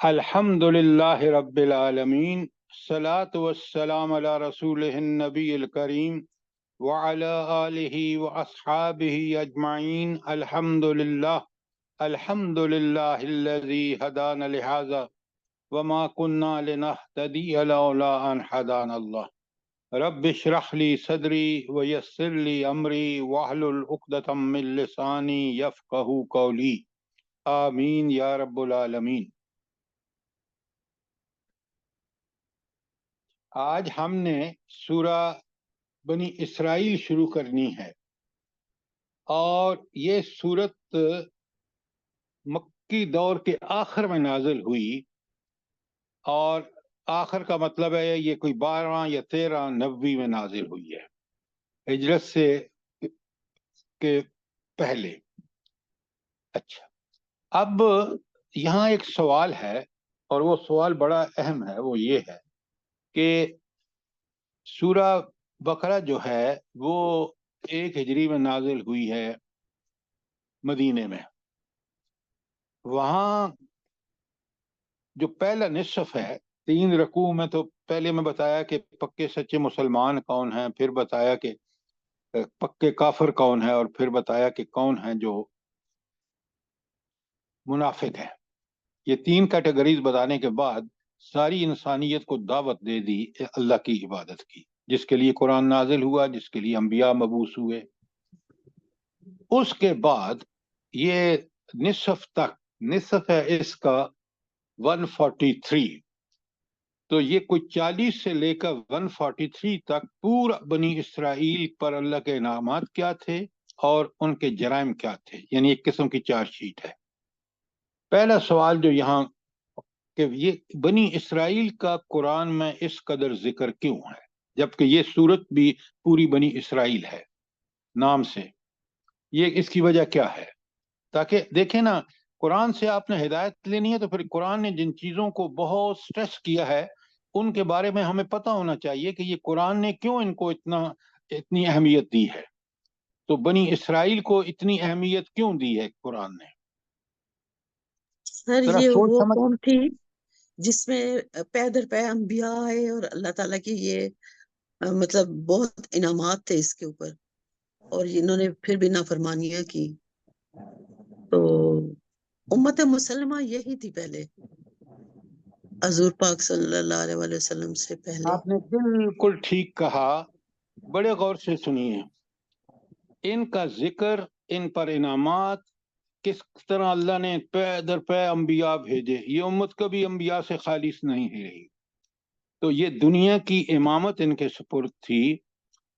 الحمد للہ رب العالمین، الصلاۃ والسلام علی رسولہ النبی الکریم وعلی آلہ واصحابہ اجمعین۔ الحمد للہ الذی ہدانا لہذا وما كنا لنہتدی لولا ان ہدانا اللہ۔ رب اشرح لی صدری ویسر لی امری واحلل عقدۃ من لسانی یفقہوا قولی، آمین یا رب العالمین۔ آج ہم نے سورہ بنی اسرائیل شروع کرنی ہے، اور یہ سورت مکی دور کے آخر میں نازل ہوئی، اور آخر کا مطلب ہے یہ کوئی 12 یا 13 نبوی میں نازل ہوئی ہے، ہجرت سے کے پہلے۔ اچھا، اب یہاں ایک سوال ہے، اور وہ سوال بڑا اہم ہے۔ وہ یہ ہے کہ سورہ بقرہ جو ہے وہ 1 ہجری میں نازل ہوئی ہے مدینے میں۔ وہاں جو پہلا نصف ہے 3 رکوع میں، تو پہلے میں بتایا کہ پکے سچے مسلمان کون ہیں، پھر بتایا کہ پکے کافر کون ہیں، اور پھر بتایا کہ کون ہیں جو منافق ہیں۔ یہ 3 کیٹیگریز بتانے کے بعد ساری انسانیت کو دعوت دے دی اللہ کی عبادت کی، جس کے لیے قرآن نازل ہوا، جس کے لیے انبیاء مبعوث ہوئے۔ اس کے بعد یہ نصف ہے اس کا 143، تو یہ کوئی 40 سے لے کر 143 تک پورا بنی اسرائیل پر اللہ کے انعامات کیا تھے اور ان کے جرائم کیا تھے، یعنی ایک قسم کی چارج شیٹ ہے۔ پہلا سوال جو یہاں کہ یہ بنی اسرائیل کا قرآن میں اس قدر ذکر کیوں ہے، جبکہ یہ سورت بھی پوری بنی اسرائیل ہے نام سے؟ یہ اس کی وجہ کیا ہے؟ تاکہ دیکھیں نا، قرآن سے آپ نے ہدایت لینی ہے تو پھر قرآن نے جن چیزوں کو بہت سٹریس کیا ہے ان کے بارے میں ہمیں پتہ ہونا چاہیے کہ یہ قرآن نے کیوں ان کو اتنی اہمیت دی ہے۔ تو بنی اسرائیل کو اتنی اہمیت کیوں دی ہے قرآن نے؟ سر، ذرا یہ سوچ وہ سمجھ۔ قوم تھی جس میں پے در پے انبیاء آئے، اور اللہ تعالیٰ کی یہ مطلب بہت انعامات تھے اس کے اوپر، اور انہوں نے پھر بھی نافرمانیاں کی۔ تو امت مسلمہ یہی تھی پہلے، حضور پاک صلی اللہ علیہ وآلہ وسلم سے پہلے۔ آپ نے بالکل ٹھیک کہا، بڑے غور سے سنیے۔ ان کا ذکر، ان پر انعامات، کس طرح اللہ نے پے در پے انبیاء بھیجے، یہ امت کبھی انبیاء سے خالص نہیں رہی۔ تو یہ دنیا کی امامت ان کے سپرد تھی،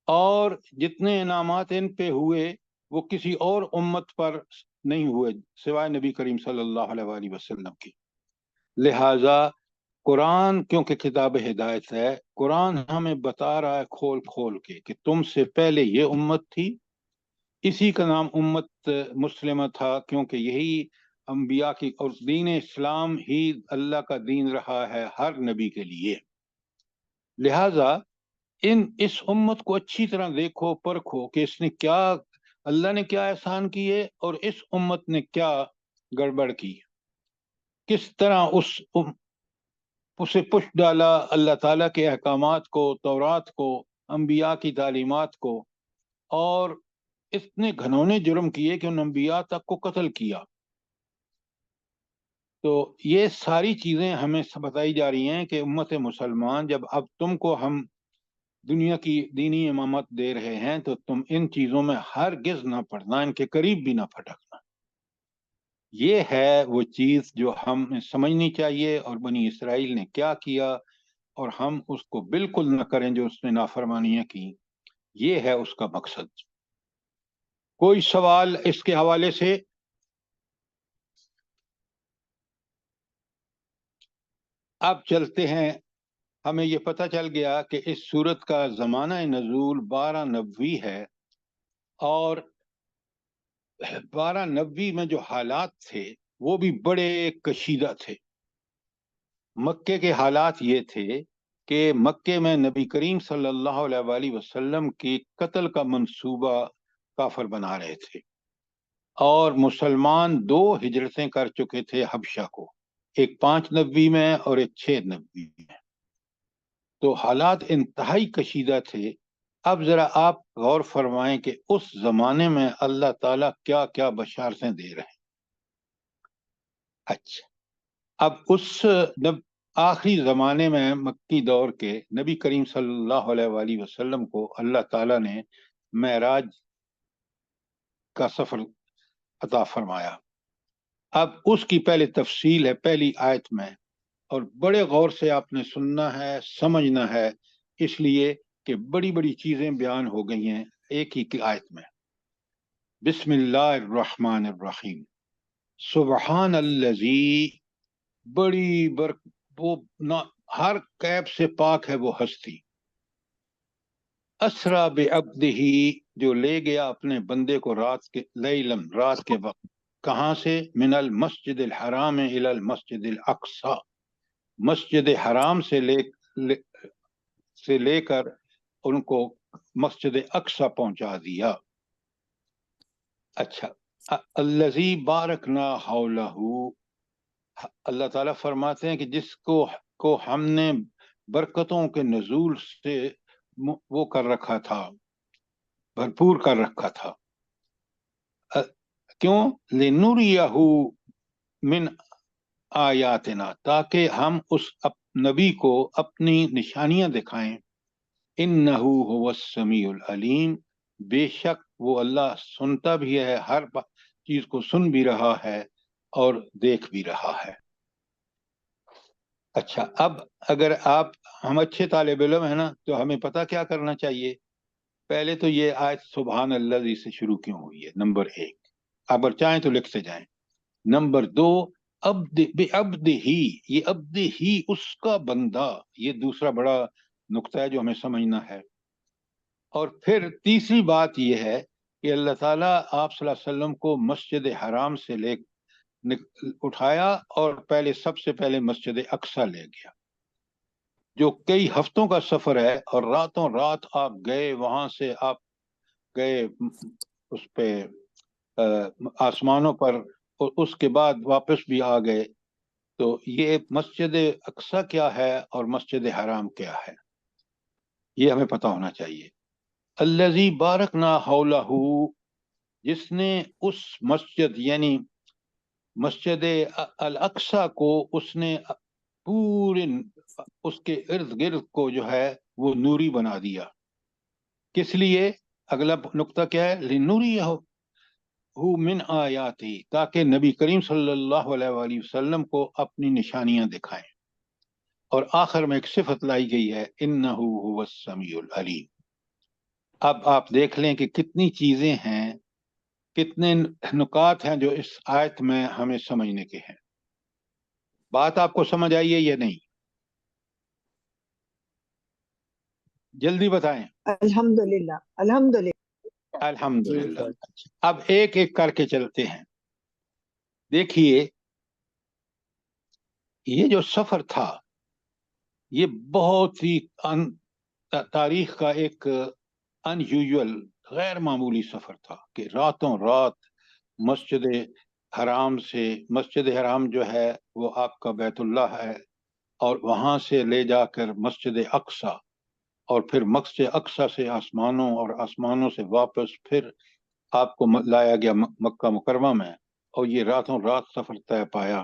اور جتنے انعامات ان پہ ہوئے وہ کسی اور امت پر نہیں ہوئے سوائے نبی کریم صلی اللہ علیہ وآلہ وسلم کی۔ لہٰذا قرآن کیونکہ کتاب ہدایت ہے، قرآن ہمیں بتا رہا ہے کھول کھول کے کہ تم سے پہلے یہ امت تھی، اسی کا نام امت مسلمہ تھا، کیونکہ یہی انبیاء کی اور دین اسلام ہی اللہ کا دین رہا ہے ہر نبی کے لیے۔ لہٰذا اس امت کو اچھی طرح دیکھو، پرکھو کہ اس نے کیا، اللہ نے کیا احسان کیے اور اس امت نے کیا گڑبڑ کی، کس طرح اسے پش ڈالا اللہ تعالیٰ کے احکامات کو، تورات کو، انبیاء کی تعلیمات کو، اور اتنے گھنونے جرم کیے کہ ان انبیاء تک کو قتل کیا۔ تو یہ ساری چیزیں ہمیں بتائی جا رہی ہیں کہ امت مسلمان، جب اب تم کو ہم دنیا کی دینی امامت دے رہے ہیں تو تم ان چیزوں میں ہرگز نہ پڑنا، ان کے قریب بھی نہ پھٹکنا۔ یہ ہے وہ چیز جو ہمیں سمجھنی چاہیے، اور بنی اسرائیل نے کیا کیا، اور ہم اس کو بالکل نہ کریں جو اس نے نافرمانیاں کی۔ یہ ہے اس کا مقصد۔ کوئی سوال اس کے حوالے سے؟ اب چلتے ہیں، ہمیں یہ پتہ چل گیا کہ اس سورت کا زمانہ نزول 12 نبوی ہے، اور 12 نبوی میں جو حالات تھے وہ بھی بڑے کشیدہ تھے۔ مکے کے حالات یہ تھے کہ مکے میں نبی کریم صلی اللہ علیہ وآلہ وسلم کی قتل کا منصوبہ کافر بنا رہے تھے، اور مسلمان 2 ہجرتیں کر چکے تھے حبشہ کو۔ ایک 5 نبی میں اور ایک 6 نبی میں. تو حالات انتہائی کشیدہ تھے. اب ذرا آپ غور فرمائیں کہ اس زمانے میں اللہ تعالیٰ کیا کیا بشارتیں دے رہے ہیں. اچھا، اب اس آخری زمانے میں مکی دور کے نبی کریم صلی اللہ علیہ وآلہ وسلم کو اللہ تعالیٰ نے معراج کا سفر عطا فرمایا. اب اس کی پہلے تفصیل ہے پہلی آیت میں، اور بڑے غور سے آپ نے سننا ہے، سمجھنا ہے، اس لیے کہ بڑی بڑی چیزیں بیان ہو گئی ہیں ایک ہی کی آیت میں. بسم اللہ الرحمن الرحیم. سبحان الذی، بڑی وہ ہر کیب سے پاک ہے وہ ہستی. اسرا بعبدہ، جو لے گیا اپنے بندے کو رات کے وقت. کہاں سے؟ من المسجد الحرام الی المسجد الاقصی، مسجد حرام سے لے کر ان کو مسجد اقصی پہنچا دیا. اچھا، الذی بارکنا حولہ، اللہ تعالیٰ فرماتے ہیں کہ جس کو ہم نے برکتوں کے نزول سے وہ کر رکھا تھا، بھرپور کر رکھا تھا. کیوں؟ لنریہ من آیاتنا، تاکہ ہم اس نبی کو اپنی نشانیاں دکھائیں. انہ هو السمیع العلیم، بے شک وہ اللہ سنتا بھی ہے، ہر چیز کو سن بھی رہا ہے اور دیکھ بھی رہا ہے. اچھا، اب اگر ہم اچھے طالب علم ہیں نا، تو ہمیں پتہ کیا کرنا چاہیے. پہلے تو یہ آیت سبحان اللہ سے شروع کیوں ہوئی ہے، نمبر 1. اگر چاہیں تو لکھتے جائیں. نمبر 2، عبد ہی، یہ عبد ہی اس کا بندہ، یہ دوسرا بڑا نقطہ ہے جو ہمیں سمجھنا ہے. اور پھر تیسری بات یہ ہے کہ اللہ تعالیٰ آپ صلی اللہ علیہ وسلم کو مسجد حرام سے اٹھایا اور سب سے پہلے مسجد اقصی لے گیا، جو کئی ہفتوں کا سفر ہے، اور راتوں رات آپ گئے وہاں سے، آپ گئے اس پہ آسمانوں پر، اور اس کے بعد واپس بھی آ گئے. تو یہ مسجد اقصی کیا ہے اور مسجد حرام کیا ہے، یہ ہمیں پتہ ہونا چاہیے. الذی بارکنا حولہ، جس نے اس مسجد یعنی مسجد الاقصی کو اس نے پورے اس کے ارد گرد کو جو ہے وہ نوری بنا دیا. کس لیے؟ اگلا نقطہ کیا ہے؟ لنوریہ من آیاتی، تاکہ نبی کریم صلی اللہ علیہ وآلہ وسلم کو اپنی نشانیاں دکھائیں. اور آخر میں ایک صفت لائی گئی ہے، انہ هو السمیع العلیم. اب آپ دیکھ لیں کہ کتنی چیزیں ہیں، کتنے نکات ہیں جو اس آیت میں ہمیں سمجھنے کے ہیں. بات آپ کو سمجھ آئی ہے یا نہیں؟ جلدی بتائیں. الحمدللہ الحمدللہ. الحمدللہ. اب ایک ایک کر کے چلتے ہیں. دیکھیے، یہ جو سفر تھا یہ بہت ہی تاریخ کا ایک ان یوزول، غیر معمولی سفر تھا کہ راتوں رات مسجد حرام جو ہے وہ آپ کا بیت اللہ ہے، اور وہاں سے لے جا کر مسجد اقصی، اور پھر مسجد اقصی سے آسمانوں، اور آسمانوں سے واپس پھر آپ کو لایا گیا مکہ مکرمہ میں. اور یہ راتوں رات سفر طے پایا،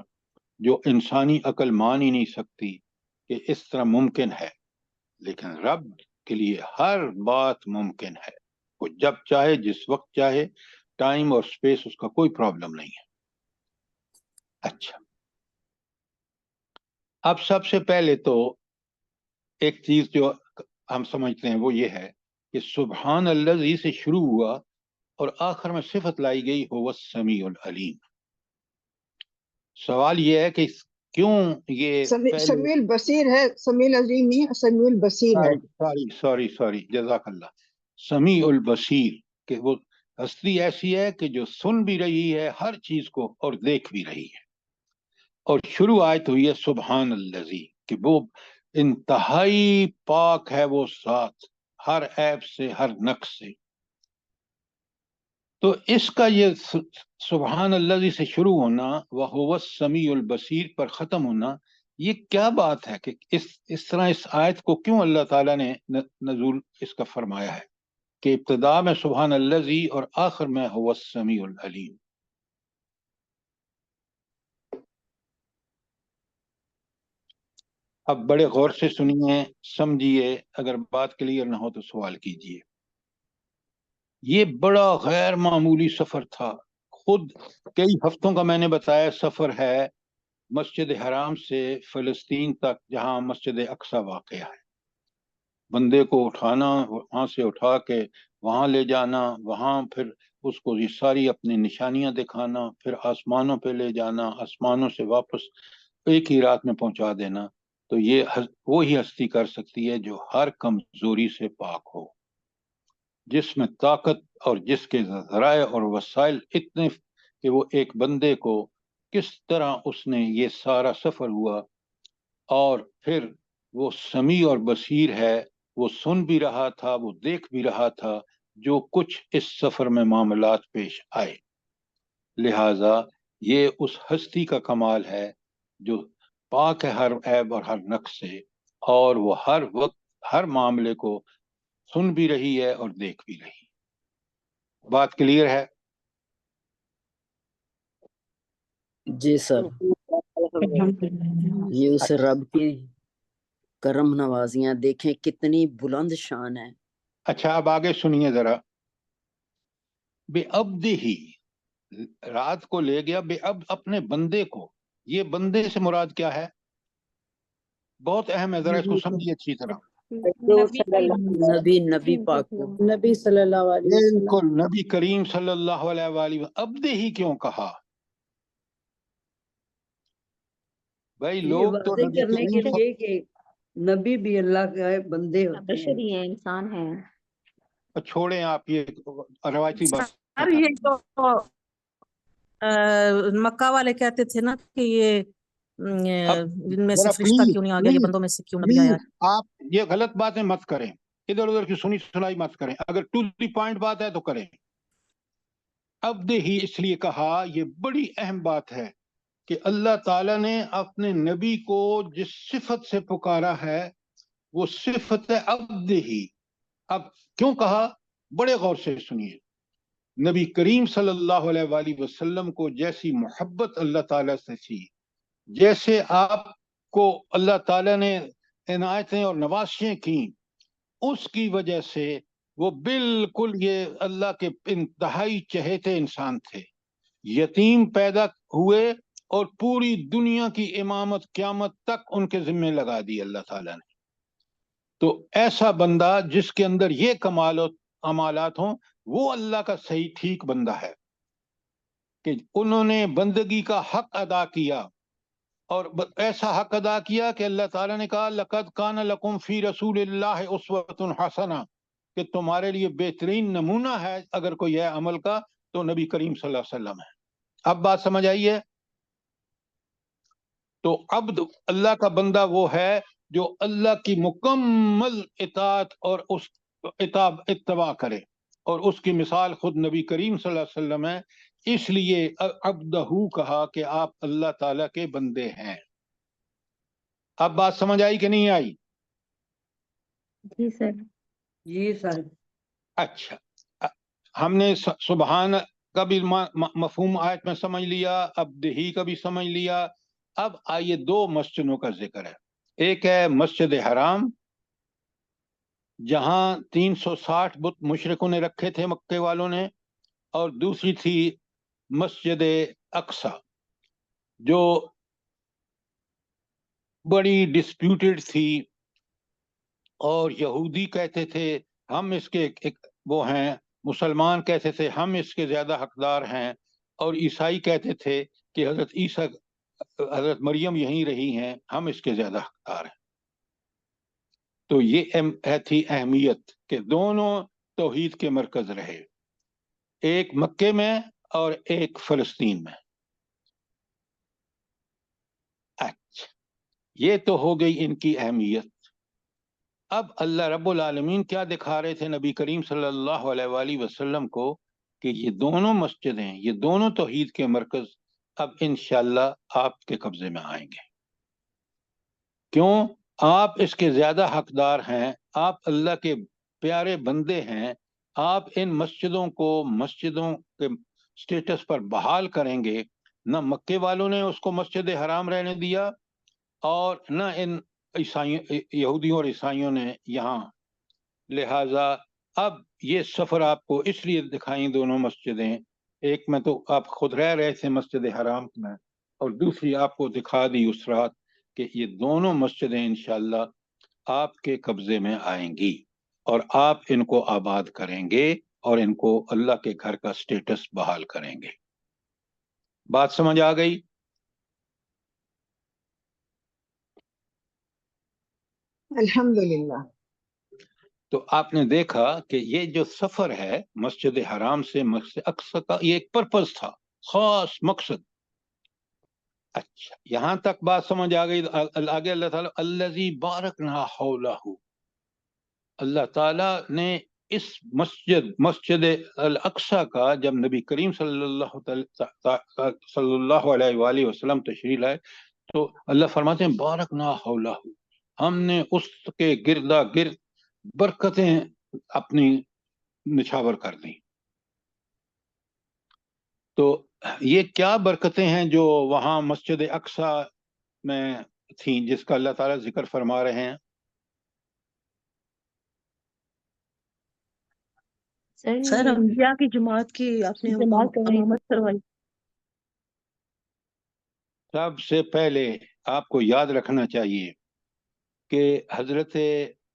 جو انسانی عقل مان ہی نہیں سکتی کہ اس طرح ممکن ہے. لیکن رب کے لیے ہر بات ممکن ہے، وہ جب چاہے جس وقت چاہے، ٹائم اور سپیس اس کا کوئی پرابلم نہیں ہے. اچھا، اب سب سے پہلے تو ایک چیز جو ہم سمجھتے ہیں وہ یہ ہے کہ سبحان الذی سے شروع ہوا اور آخر میں صفت لائی گئی هو السمیع العلیم. سوال یہ ہے کہ کیوں یہ سمیع البصیر ہے، سمیع العلیم نہیں، سمیع البصیر ہے. سوری جزاک اللہ. سمیع البصیر، کہ وہ ہستی ایسی ہے کہ جو سن بھی رہی ہے ہر چیز کو اور دیکھ بھی رہی ہے. اور شروع آیت ہوئی ہے سبحان الذی، کہ وہ انتہائی پاک ہے وہ ذات، ہر عیب سے، ہر نقص سے. تو اس کا یہ سبحان اللہ سے شروع ہونا وَهُوَ السَّمِيعُ الْبَصِيرُ پر ختم ہونا، یہ کیا بات ہے کہ اس طرح اس آیت کو کیوں اللہ تعالیٰ نے نزول اس کا فرمایا ہے کہ ابتدا میں سبحان الذی اور آخر میں هو السمیع العلیم؟ اب بڑے غور سے سنیے، سمجھیے، اگر بات کلیئر نہ ہو تو سوال کیجیے۔ یہ بڑا غیر معمولی سفر تھا، خود کئی ہفتوں کا میں نے بتایا سفر ہے مسجد حرام سے فلسطین تک جہاں مسجد اقصی واقع ہے۔ بندے کو اٹھانا، وہاں سے اٹھا کے وہاں لے جانا، وہاں پھر اس کو یہ ساری اپنی نشانیاں دکھانا، پھر آسمانوں پہ لے جانا، آسمانوں سے واپس ایک ہی رات میں پہنچا دینا۔ تو یہ وہی ہستی کر سکتی ہے جو ہر کمزوری سے پاک ہو، جس میں طاقت اور جس کے ذرائع اور وسائل اتنے کہ وہ ایک بندے کو کس طرح اس نے یہ سارا سفر ہوا، اور پھر وہ سمیع اور بصیر ہے، وہ سن بھی رہا تھا، وہ دیکھ بھی رہا تھا جو کچھ اس سفر میں معاملات پیش آئے۔ لہذا یہ اس ہستی کا کمال ہے جو پاک ہے ہر عیب اور ہر نقص سے، اور وہ ہر وقت ہر معاملے کو سن بھی رہی ہے اور دیکھ بھی رہی ہے۔ بات کلیئر ہے؟ جی سر، یہ اس رب کی کرم نوازیاں دیکھیں کتنی بلند شان ہے۔ اچھا اب آگے سنیے ذرا۔ بے عبد ہی، رات کو لے گیا بے عبد اپنے بندے کو، یہ بندے سے مراد کیا ہے؟ بہت اہم ہے، ذرا اس کو سمجھیے اچھی طرح۔ نبی پاک کو، نبی صلی اللہ علیہ وسلم۔ بالکل، نبی کریم صلی اللہ علیہ وآلہ وسلم۔ عبد ہی کیوں کہا؟ بھائی یہ لوگ تو واضح نبی کرنے کریم کے لیے کہ نبی بھی اللہ کے بندے ہوتے ہیں، بشری ہے، انسان ہے۔ چھوڑیں آپ یہ روایتی بات سر یہ تو مکہ والے کہتے تھے نا کہ یہ ان میں سے فرشتہ کیوں نہیں آ گیا، یہ بندوں میں سے کیوں نبی آیا؟ آپ یہ غلط باتیں مت کریں، ادھر ادھر کی سنی سنائی مت کریں، اگر ٹو دی پوائنٹ بات ہے تو کریں۔ عبد ہی اس لیے کہا، یہ بڑی اہم بات ہے کہ اللہ تعالیٰ نے اپنے نبی کو جس صفت سے پکارا ہے وہ صفت ہے عبد ہی۔ اب کیوں کہا؟ بڑے غور سے سنیے۔ نبی کریم صلی اللہ علیہ وآلہ وسلم کو جیسی محبت اللہ تعالیٰ سے تھی، جیسے آپ کو اللہ تعالیٰ نے عنایتیں اور نوازشیں کی، اس کی وجہ سے وہ بالکل یہ اللہ کے انتہائی چہیتے انسان تھے۔ یتیم پیدا ہوئے اور پوری دنیا کی امامت قیامت تک ان کے ذمہ لگا دی اللہ تعالیٰ نے۔ تو ایسا بندہ جس کے اندر یہ کمالات ہوں، وہ اللہ کا صحیح ٹھیک بندہ ہے کہ انہوں نے بندگی کا حق ادا کیا، اور ایسا حق ادا کیا کہ اللہ تعالیٰ نے کہا لَقَدْ كَانَ لَكُمْ فِي رَسُولِ اللَّهِ أُسْوَةٌ حَسَنَةٌ، کہ تمہارے لیے بہترین نمونہ ہے اگر کوئی ہے عمل کا تو نبی کریم صلی اللہ علیہ وسلم ہے۔ اب بات سمجھ آئی ہے؟ تو عبد اللہ کا بندہ وہ ہے جو اللہ کی مکمل اطاعت اور اس اتباع کرے، اور اس کی مثال خود نبی کریم صلی اللہ علیہ وسلم ہے، اس لیے عبدہ کہا کہ آپ اللہ تعالیٰ کے بندے ہیں۔ اب بات سمجھ آئی کہ نہیں آئی؟ جی سر۔ جی سر۔ اچھا، ہم نے سبحان کا بھی مفہوم آیت میں سمجھ لیا، عبدہی کا بھی سمجھ لیا۔ اب آئیے دو مسجدوں کا ذکر ہے، ایک ہے مسجد حرام جہاں 360 بت مشرکوں نے رکھے تھے مکے والوں نے، اور دوسری تھی مسجد اقصی جو بڑی ڈسپیوٹڈ تھی، اور یہودی کہتے تھے ہم اس کے وہ ہیں، مسلمان کہتے تھے ہم اس کے زیادہ حقدار ہیں، اور عیسائی کہتے تھے کہ حضرت عیسیٰ حضرت مریم یہیں رہی ہیں، ہم اس کے زیادہ حقدار ہیں۔ تو یہ تھی اہمیت کہ دونوں توحید کے مرکز رہے، ایک مکے میں اور ایک فلسطین میں۔ اچھا، یہ تو ہو گئی ان کی اہمیت۔ اب اللہ رب العالمین کیا دکھا رہے تھے نبی کریم صلی اللہ علیہ وآلہ وسلم کو کہ یہ دونوں مسجدیں، یہ دونوں توحید کے مرکز اب انشاءاللہ آپ کے قبضے میں آئیں گے. کیوں؟ آپ اس کے زیادہ حقدار ہیں، آپ اللہ کے پیارے بندے ہیں. آپ ان مسجدوں کو مسجدوں کے سٹیٹس پر بحال کریں گے. نہ مکے والوں نے اس کو مسجد حرام رہنے دیا، اور نہ ان یہودیوں اور عیسائیوں نے یہاں. لہذا اب یہ سفر آپ کو اس لیے دکھائیں دونوں مسجدیں، ایک میں تو آپ خود رہ رہے تھے مسجد حرام میں، اور دوسری آپ کو دکھا دی اس رات کہ یہ دونوں مسجدیں انشاءاللہ آپ کے قبضے میں آئیں گی، اور آپ ان کو آباد کریں گے اور ان کو اللہ کے گھر کا سٹیٹس بحال کریں گے. بات سمجھ آ گئی؟ الحمدللہ. تو آپ نے دیکھا کہ یہ جو سفر ہے مسجد حرام سے مسجد اقصی کا، یہ ایک پرپز تھا، خاص مقصد. اچھا، یہاں تک بات سمجھ آ گئی. آگے اللہ تعالیٰ الذی بارکنا حولہ، اللہ تعالیٰ نے اس مسجد الاقصی کا جب نبی کریم صلی اللہ علیہ وآلہ وسلم تشریف لائے تو اللہ فرماتے ہیں بارکنا حولہ، ہم نے اس کے گردا گرد برکتیں اپنی نچھاور کر دیں. تو یہ کیا برکتیں ہیں جو وہاں مسجد اقصی میں تھیں جس کا اللہ تعالیٰ ذکر فرما رہے ہیں؟ سر انبیاء کی جماعت کی آپ نے امامت کروائی. سب سے پہلے آپ کو یاد رکھنا چاہیے کہ حضرت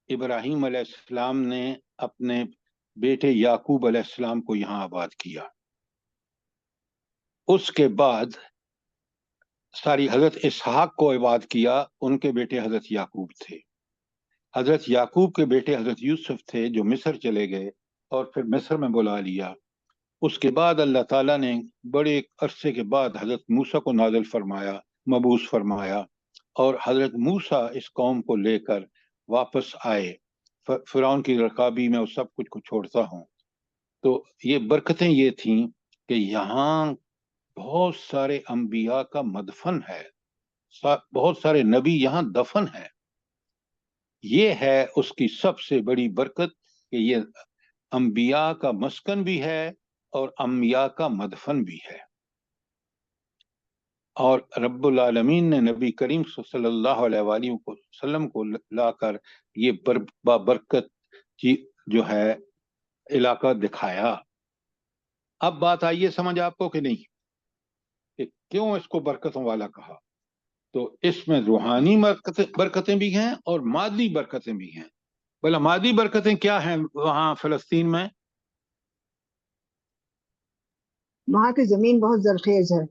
ابراہیم علیہ السلام نے اپنے بیٹے یعقوب علیہ السلام کو یہاں آباد کیا. اس کے بعد ساری حضرت اسحاق کو آباد کیا، ان کے بیٹے حضرت یعقوب تھے. حضرت یعقوب کے بیٹے حضرت یوسف تھے جو مصر چلے گئے اور پھر مصر میں بلا لیا. اس کے بعد اللہ تعالیٰ نے بڑے عرصے کے بعد حضرت موسیٰ کو نازل فرمایا، مبعوث فرمایا، اور حضرت موسیٰ اس قوم کو لے کر واپس آئے. فرعون کی رکابی میں سب کچھ کو چھوڑتا ہوں. تو یہ برکتیں یہ تھیں کہ یہاں بہت سارے انبیاء کا مدفن ہے، بہت سارے نبی یہاں دفن ہے. یہ ہے اس کی سب سے بڑی برکت کہ یہ انبیاء کا مسکن بھی ہے اور انبیاء کا مدفن بھی ہے. اور رب العالمین نے نبی کریم صلی اللہ علیہ وآلہ وسلم کو لا کر یہ برکت جو ہے علاقہ دکھایا. اب بات آئیے سمجھ آپ کو کہ نہیں کہ کیوں اس کو برکتوں والا کہا. تو اس میں روحانی برکتیں بھی ہیں اور مادی برکتیں بھی ہیں. بھلا مادی برکتیں کیا ہیں وہاں فلسطین میں؟ وہاں کی زمین بہت زرخیز ہے.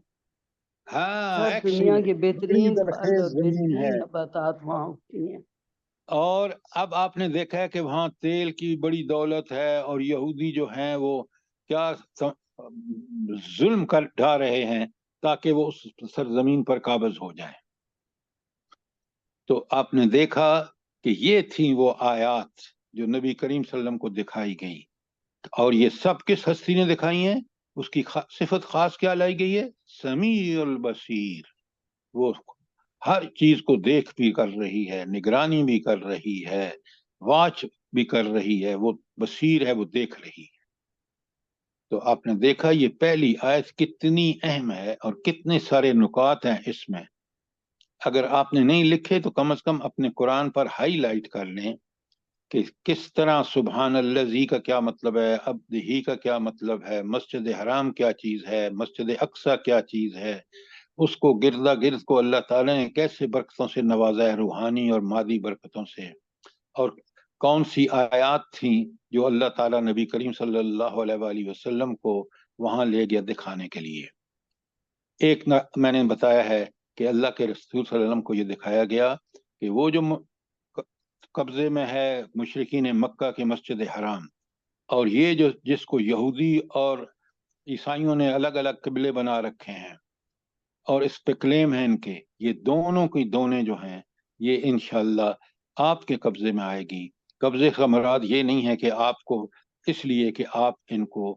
ہاں، دنیا کی بہترین پھل زرخیز اور زمین ہے. بہترین نباتات وہاں اگتی ہیں. اور اب آپ نے دیکھا ہے کہ وہاں تیل کی بڑی دولت ہے، اور یہودی جو ہیں وہ کیا ظلم کر ڈھا رہے ہیں تاکہ وہ اس سرزمین پر قابض ہو جائیں. تو آپ نے دیکھا کہ یہ تھیں وہ آیات جو نبی کریم صلی اللہ علیہ وسلم کو دکھائی گئی. اور یہ سب کس ہستی نے دکھائی ہیں؟ اس کی صفت خاص کیا لائی گئی ہے؟ سمیع البصیر. وہ ہر چیز کو دیکھ بھی کر رہی ہے، نگرانی بھی کر رہی ہے، واچ بھی کر رہی ہے، وہ بصیر ہے، وہ دیکھ رہی ہے. تو آپ نے دیکھا یہ پہلی آیت کتنی اہم ہے اور کتنے سارے نکات ہیں اس میں. اگر آپ نے نہیں لکھے تو کم از کم اپنے قرآن پر ہائی لائٹ کر لیں کہ کس طرح سبحان الذی کا کیا مطلب ہے، عبدہ کا کیا مطلب ہے، مسجد حرام کیا چیز ہے، مسجد اقصی کیا چیز ہے، اس کو گردا گرد کو اللہ تعالیٰ نے کیسے برکتوں سے نوازا ہے، روحانی اور مادی برکتوں سے. اور کون سی آیات تھیں جو اللہ تعالیٰ نبی کریم صلی اللہ علیہ وآلہ وسلم کو وہاں لے گیا دکھانے کے لیے. ایک میں نے بتایا ہے کہ اللہ کے رسول صلی اللہ علیہ وسلم کو یہ دکھایا گیا کہ وہ جو قبضے میں ہے مشرکین مکہ کے مسجد حرام، اور یہ جو جس کو یہودی اور عیسائیوں نے الگ الگ قبلے بنا رکھے ہیں اور اس پہ کلیم ہے ان کے، یہ دونوں کی دونے جو ہیں یہ انشاءاللہ آپ کے قبضے میں آئے گی. قبضے کا مراد یہ نہیں ہے کہ آپ کو اس لیے کہ آپ ان کو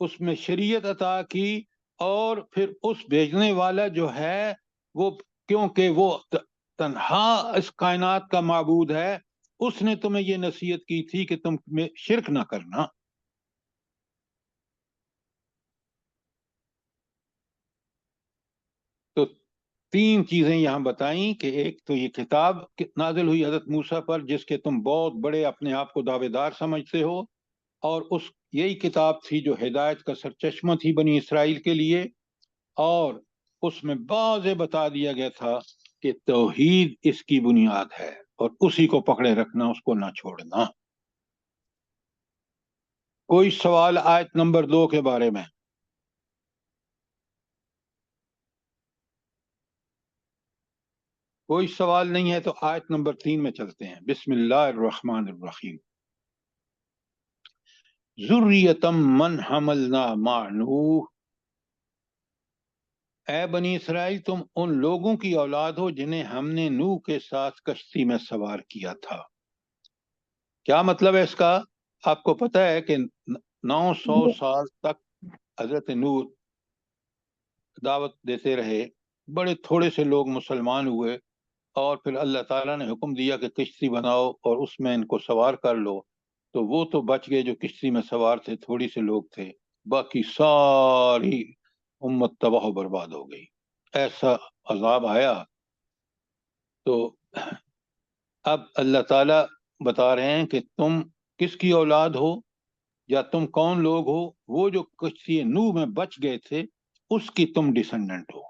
اس میں شریعت عطا کی، اور پھر اس بھیجنے والا جو ہے وہ، کیونکہ وہ تنہا اس کائنات کا معبود ہے، اس نے تمہیں یہ نصیحت کی تھی کہ تم شرک نہ کرنا۔ تو تین چیزیں یہاں بتائیں کہ ایک تو یہ کتاب نازل ہوئی حضرت موسیٰ پر، جس کے تم بہت بڑے اپنے آپ کو دعوے دار سمجھتے ہو، اور یہی کتاب تھی جو ہدایت کا سرچشمہ تھی بنی اسرائیل کے لیے، اور اس میں واضح بتا دیا گیا تھا کہ توحید اس کی بنیاد ہے، اور اسی کو پکڑے رکھنا، اس کو نہ چھوڑنا۔ کوئی سوال آیت نمبر 2 کے بارے میں؟ کوئی سوال نہیں ہے تو آیت نمبر 3 میں چلتے ہیں۔ بسم اللہ الرحمن الرحیم۔ ذریۃ من حملنا مع نوح، اے بنی اسرائیل تم ان لوگوں کی اولاد ہو جنہیں ہم نے نوح کے ساتھ کشتی میں سوار کیا تھا۔ کیا مطلب ہے اس کا؟ آپ کو پتہ ہے کہ 900 سال تک حضرت نوح دعوت دیتے رہے، بڑے تھوڑے سے لوگ مسلمان ہوئے، اور پھر اللہ تعالیٰ نے حکم دیا کہ کشتی بناؤ اور اس میں ان کو سوار کر لو، تو وہ تو بچ گئے جو کشتی میں سوار تھے، تھوڑی سے لوگ تھے، باقی ساری امت تباہ و برباد ہو گئی، ایسا عذاب آیا۔ تو اب اللہ تعالیٰ بتا رہے ہیں کہ تم کس کی اولاد ہو، یا تم کون لوگ ہو؟ وہ جو کشتی نوح میں بچ گئے تھے اس کی تم ڈسینڈنٹ ہو۔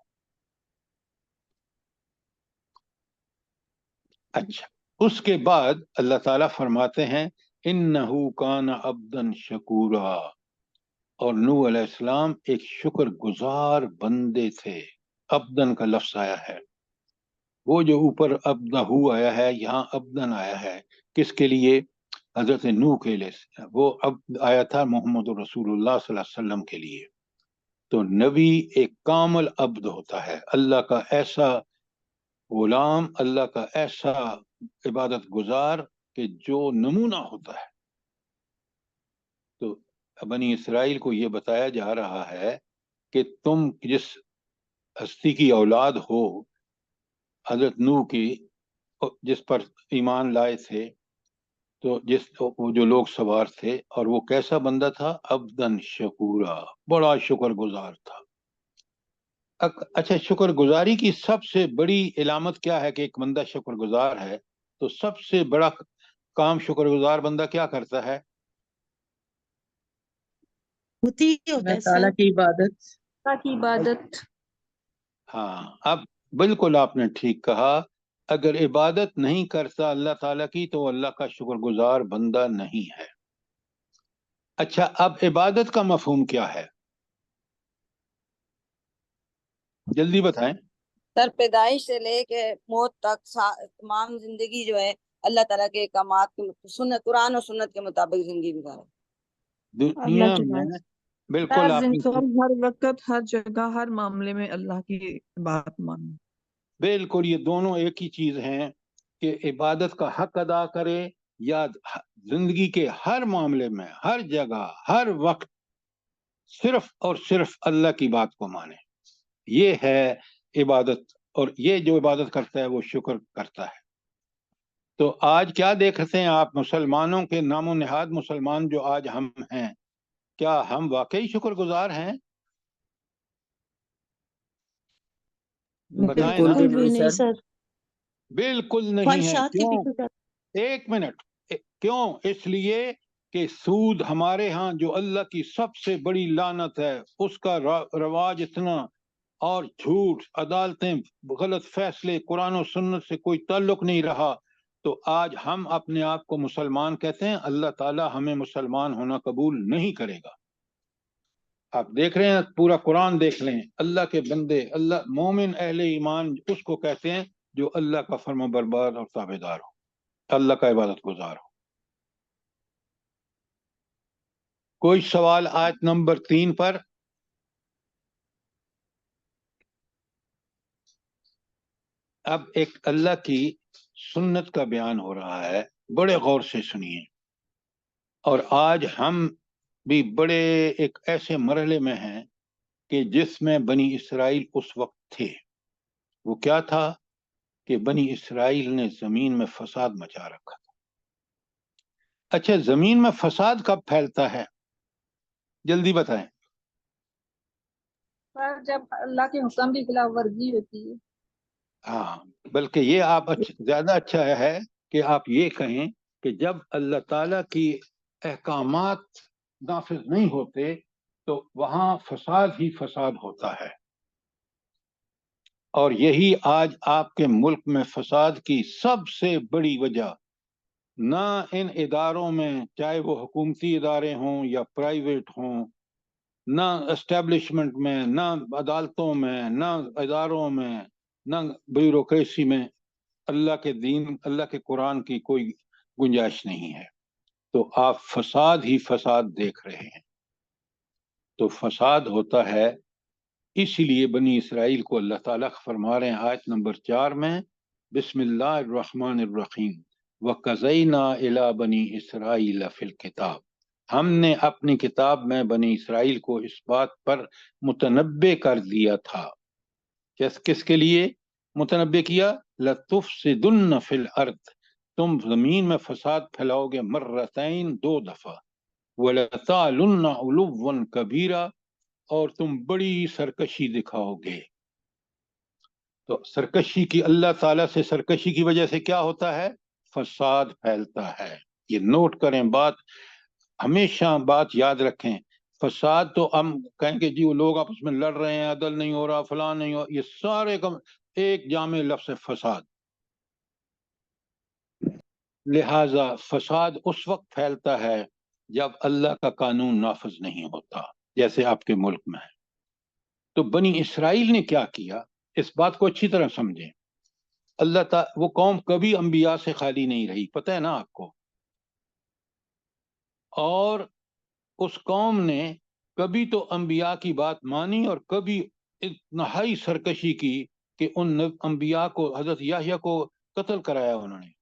اچھا، اس کے بعد اللہ تعالیٰ فرماتے ہیں انہو کان عبدا شکورا، اور نوح علیہ السلام ایک شکر گزار بندے تھے۔ عبدن کا لفظ آیا ہے، وہ جو اوپر عبدہو آیا ہے یہاں عبدن آیا ہے، کس کے لیے؟ حضرت نوح کے لیے۔ وہ عبد آیا تھا محمد رسول اللہ صلی اللہ علیہ وسلم کے لیے۔ تو نبی ایک کامل عبد ہوتا ہے، اللہ کا ایسا غلام، اللہ کا ایسا عبادت گزار کہ جو نمونہ ہوتا ہے۔ تو بنی اسرائیل کو یہ بتایا جا رہا ہے کہ تم جس ہستی کی اولاد ہو، حضرت نوح کی، جس پر ایمان لائے تھے، تو وہ جو لوگ سوار تھے، اور وہ کیسا بندہ تھا؟ عبدن شکورا، بڑا شکر گزار تھا۔ اچھا، شکر گزاری کی سب سے بڑی علامت کیا ہے کہ ایک بندہ شکر گزار ہے؟ تو سب سے بڑا کام شکر گزار بندہ کیا کرتا ہے؟ ہوتی ہی ہوتا اللہ ہے تعالیٰ سر۔ کی عبادت۔ اللہ کی عبادت۔ ہاں، اب بالکل آپ نے ٹھیک کہا، اگر عبادت نہیں کرتا اللہ تعالیٰ کی تو اللہ کا شکر گزار بندہ نہیں ہے۔ اچھا، اب عبادت کا مفہوم کیا ہے؟ جلدی بتائیں۔ سر پیدائش سے لے کے موت تک تمام زندگی جو ہے اللہ تعالیٰ کے احکامات کے سنت، قرآن اور سنت کے مطابق زندگی گزارے۔ دنیا میں بالکل آپ نے ہر وقت، ہر جگہ، ہر معاملے میں اللہ کی بات مانو۔ بالکل، یہ دونوں ایک ہی چیز ہیں کہ عبادت کا حق ادا کرے، یا زندگی کے ہر معاملے میں، ہر جگہ، ہر وقت صرف اور صرف اللہ کی بات کو مانے۔ یہ ہے عبادت، اور یہ جو عبادت کرتا ہے وہ شکر کرتا ہے۔ تو آج کیا دیکھتے ہیں آپ مسلمانوں کے نام و نہاد مسلمان جو آج ہم ہیں، کیا ہم واقعی شکر گزار ہیں؟ بتائیں نا۔ بالکل بھی نہیں سر، بالکل نہیں ہے۔ خواہشات کے کیوں؟ پیچھے ایک منٹ، کیوں؟ اس لیے کہ سود ہمارے ہاں جو اللہ کی سب سے بڑی لعنت ہے، اس کا رواج اتنا، اور جھوٹ، عدالتیں، غلط فیصلے، قرآن و سنت سے کوئی تعلق نہیں رہا، تو آج ہم اپنے آپ کو مسلمان کہتے ہیں، اللہ تعالیٰ ہمیں مسلمان ہونا قبول نہیں کرے گا۔ آپ دیکھ رہے ہیں، پورا قرآن دیکھ لیں، اللہ کے بندے، اللہ مومن اہل ایمان اس کو کہتے ہیں جو اللہ کا فرما بردار اور تابعدار ہو، اللہ کا عبادت گزار ہو۔ کوئی سوال آیت نمبر 3 پر؟ اب ایک اللہ کی سنت کا بیان ہو رہا ہے، بڑے غور سے سنیے۔ اور آج ہم بھی بڑے ایک ایسے مرحلے میں ہیں کہ جس میں بنی اسرائیل اس وقت تھے. وہ کیا تھا کہ بنی اسرائیل نے زمین میں فساد مچا رکھا تھا. اچھا، زمین میں فساد کب پھیلتا ہے؟ جلدی بتائیں. پر جب اللہ کے حکم کی خلاف ورزی ہوتی ہے. ہاں، بلکہ یہ آپ زیادہ اچھا ہے کہ آپ یہ کہیں کہ جب اللہ تعالیٰ کی احکامات نافذ نہیں ہوتے تو وہاں فساد ہی فساد ہوتا ہے. اور یہی آج آپ کے ملک میں فساد کی سب سے بڑی وجہ، نہ ان اداروں میں، چاہے وہ حکومتی ادارے ہوں یا پرائیویٹ ہوں، نہ اسٹیبلشمنٹ میں، نہ عدالتوں میں، نہ اداروں میں، نہ بیوروکریسی میں اللہ کے دین، اللہ کے قرآن کی کوئی گنجائش نہیں ہے. تو آپ فساد ہی فساد دیکھ رہے ہیں. تو فساد ہوتا ہے، اسی لیے بنی اسرائیل کو اللہ تعالیٰ فرما رہے ہیں آیت نمبر 4 میں، بسم اللہ الرحمن الرحیم وَقَضَيْنَا إِلَىٰ بَنِي إِسْرَائِيلَ فِي الْكِتَابِ، ہم نے اپنی کتاب میں بنی اسرائیل کو اس بات پر متنبع کر دیا تھا. کس کے لیے متنبع کیا؟ لَتُفْسِدُنَّ فِي الْأَرْضِ، تم زمین میں فساد پھیلاؤ گے مرتین، 2 دفعہ، وَلَتَعْلُنَّ عُلُوًّا كَبِيرًا، اور تم بڑی سرکشی دکھاؤ گے. تو سرکشی کی، اللہ تعالیٰ سے سرکشی کی وجہ سے کیا ہوتا ہے؟ فساد پھیلتا ہے. یہ نوٹ کریں، بات ہمیشہ بات یاد رکھیں. فساد تو ہم کہیں کہ جی وہ لوگ آپس میں لڑ رہے ہیں، عدل نہیں ہو رہا، فلاں نہیں ہو رہا، یہ سارے کا ایک جامع لفظ ہے فساد. لہذا فساد اس وقت پھیلتا ہے جب اللہ کا قانون نافذ نہیں ہوتا، جیسے آپ کے ملک میں ہے. تو بنی اسرائیل نے کیا کیا، اس بات کو اچھی طرح سمجھیں. اللہ تعالیٰ، وہ قوم کبھی انبیاء سے خالی نہیں رہی، پتہ ہے نا آپ کو. اور اس قوم نے کبھی تو انبیاء کی بات مانی اور کبھی انتہائی سرکشی کی کہ ان انبیاء کو، حضرت یحییٰ کو قتل کرایا انہوں نے.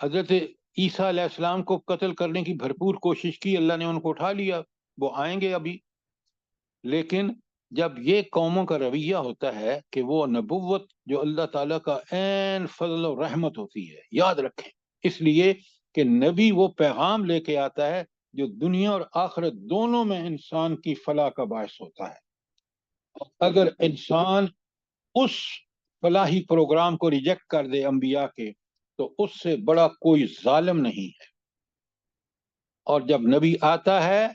حضرت عیسیٰ علیہ السلام کو قتل کرنے کی بھرپور کوشش کی، اللہ نے ان کو اٹھا لیا، وہ آئیں گے ابھی. لیکن جب یہ قوموں کا رویہ ہوتا ہے کہ وہ نبوت جو اللہ تعالیٰ کا عین فضل و رحمت ہوتی ہے، یاد رکھیں، اس لیے کہ نبی وہ پیغام لے کے آتا ہے جو دنیا اور آخرت دونوں میں انسان کی فلاح کا باعث ہوتا ہے. اگر انسان اس فلاحی پروگرام کو ریجیکٹ کر دے انبیاء کے، تو اس سے بڑا کوئی ظالم نہیں ہے. اور جب نبی آتا ہے،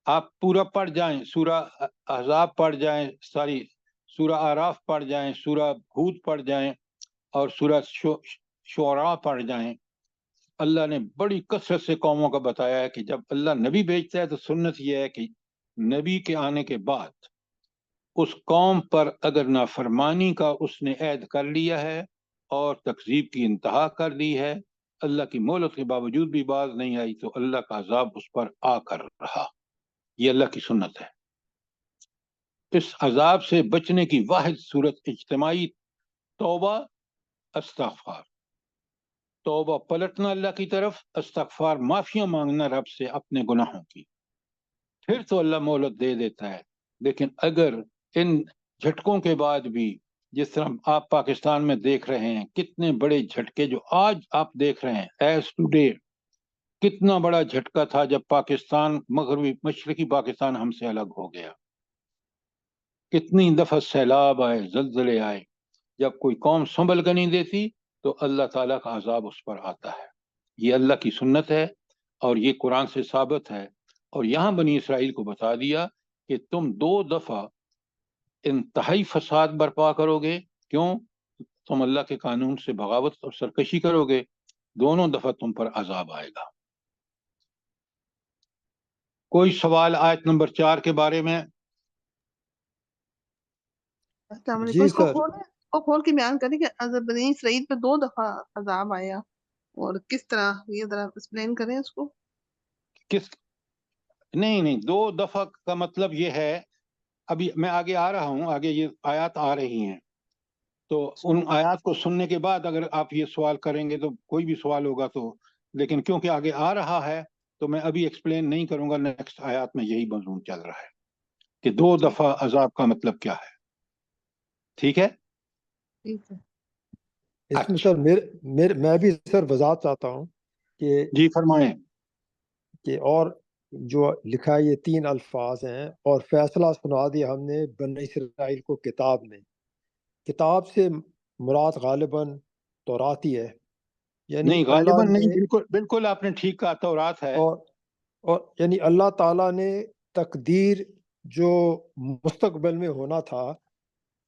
آپ پورا پڑھ جائیں، سورہ احزاب پڑھ جائیں، ساری سورہ آراف پڑھ جائیں، سورہ ہود پڑھ جائیں، اور سورہ شعراء پڑھ جائیں، اللہ نے بڑی کثرت سے قوموں کا بتایا ہے کہ جب اللہ نبی بھیجتا ہے تو سنت یہ ہے کہ نبی کے آنے کے بعد اس قوم پر اگر نافرمانی کا اس نے عہد کر لیا ہے اور تکذیب کی انتہا کر دی ہے، اللہ کی مہلت کے باوجود بھی باز نہیں آئی، تو اللہ کا عذاب اس پر آ کر رہا. یہ اللہ کی سنت ہے. اس عذاب سے بچنے کی واحد صورت اجتماعی توبہ، استغفار، توبہ پلٹنا اللہ کی طرف، استغفار معافیاں مانگنا رب سے اپنے گناہوں کی، پھر تو اللہ مہلت دے دیتا ہے. لیکن اگر ان جھٹکوں کے بعد بھی، جس طرح آپ پاکستان میں دیکھ رہے ہیں، کتنے بڑے جھٹکے جو آج آپ دیکھ رہے ہیں ایز ٹوڈے، کتنا بڑا جھٹکا تھا جب پاکستان، مغربی مشرقی پاکستان ہم سے الگ ہو گیا. کتنی دفعہ سیلاب آئے، زلزلے آئے، جب کوئی قوم سنبھل کر نہیں دیتی تو اللہ تعالیٰ کا عذاب اس پر آتا ہے. یہ اللہ کی سنت ہے اور یہ قرآن سے ثابت ہے. اور یہاں بنی اسرائیل کو بتا دیا کہ تم 2 دفعہ انتہائی فساد برپا کرو گے. کیوں؟ تم اللہ کے قانون سے بغاوت اور سرکشی کرو گے، دونوں دفعہ تم پر عذاب آئے گا. کوئی سوال آیت نمبر 4 کے بارے میں؟ السلام علیکم. جی اس کو سر، کھول کے بیان کریں کہ بنی اسرائیل پہ 2 دفعہ عذاب آیا اور کس طرح، یہ ذرا ایکسپلین کریں اس کو. کس نہیں 2 دفعہ کا مطلب یہ ہے، ابھی میں آگے آ رہا ہوں، آگے یہ آیات آ رہی ہیں، تو ان آیات کو سننے کے بعد اگر آپ یہ سوال کریں گے تو کوئی بھی سوال ہوگا تو، لیکن کیونکہ آگے آ رہا ہے تو میں ابھی ایکسپلین نہیں کروں گا، نیکسٹ آیات میں یہی مضمون چل رہا ہے کہ 2 دفعہ عذاب کا مطلب کیا ہے. ٹھیک ہے؟ ٹھیک ہے. اس میں سر میں بھی سر وضاحت چاہتا ہوں کہ جی فرمائیں. کہ اور جو لکھا ہے یہ 3 الفاظ ہیں، اور فیصلہ سنا دیا ہم نے بنی اسرائیل کو کتاب میں. کتاب سے مراد غالباً توراتی ہے، یعنی نہیں اللہ غالباً نہیں، نے بالکل آپ نے ٹھیک کہا، تورات ہے. اور یعنی اللہ تعالیٰ نے تقدیر جو مستقبل میں ہونا تھا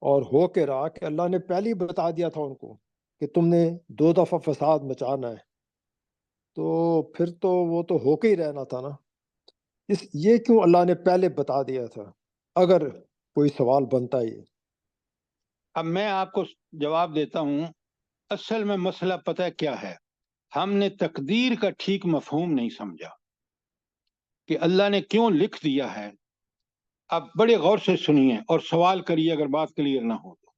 اور ہو کے رہا، کہ اللہ نے پہلے ہی بتا دیا تھا ان کو کہ تم نے 2 دفعہ فساد مچانا ہے، تو پھر تو وہ تو ہو کے ہی رہنا تھا نا. یہ کیوں اللہ نے پہلے بتا دیا تھا، اگر کوئی سوال بنتا ہے. اب میں آپ کو جواب دیتا ہوں. اصل میں مسئلہ پتہ ہے کیا ہے؟ ہم نے تقدیر کا ٹھیک مفہوم نہیں سمجھا کہ اللہ نے کیوں لکھ دیا ہے. اب بڑے غور سے سنیے اور سوال کریے اگر بات کلیئر نہ ہو تو.